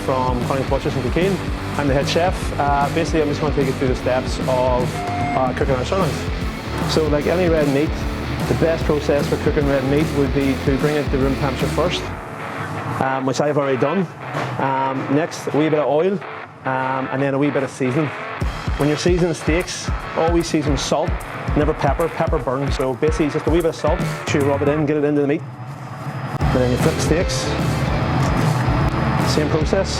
from Cunningham Butchers in Kilkeel. I'm the head chef. Basically, I'm just going to take you through the steps of cooking our sirloins. So like any red meat, the best process for cooking red meat would be to bring it to room temperature first, which I've already done. Next, a wee bit of oil, and then a wee bit of seasoning. When you're seasoning steaks, always season with salt, never pepper. Pepper burns, so basically just a wee bit of salt. So you rub it in, get it into the meat. And then you flip the steaks. Same process.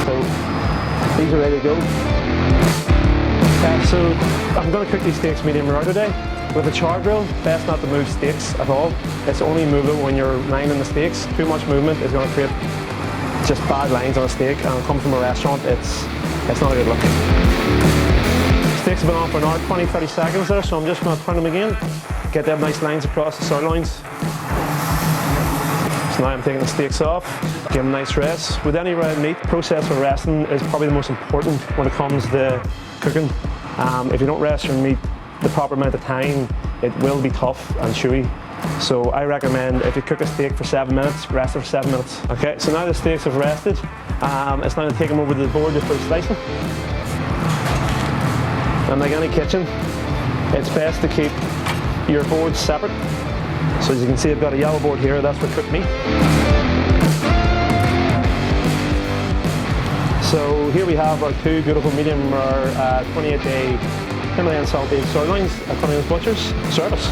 So these are ready to go. So I'm going to cook these steaks medium rare today. With a char grill, best not to move steaks at all. It's only move it when you're lining the steaks. Too much movement is going to create just bad lines on a steak, and come from a restaurant, it's not a good look. Steaks have been on for an hour, 20-30 seconds there, so I'm just going to turn them again, get them nice lines across the sirloins. So now I'm taking the steaks off, give them a nice rest. With any red meat, the process for resting is probably the most important when it comes to cooking. If you don't rest your meat the proper amount of time, it will be tough and chewy. So I recommend if you cook a steak for 7 minutes, rest it for 7 minutes. Okay, so now the steaks have rested, it's time to take them over to the board just for slicing. And like any kitchen, it's best to keep your boards separate. So as you can see, I've got a yellow board here, that's for cooked meat. So here we have our two beautiful medium rare 28-day Himalayan salted sirloins at Cunningham Butchers. Service.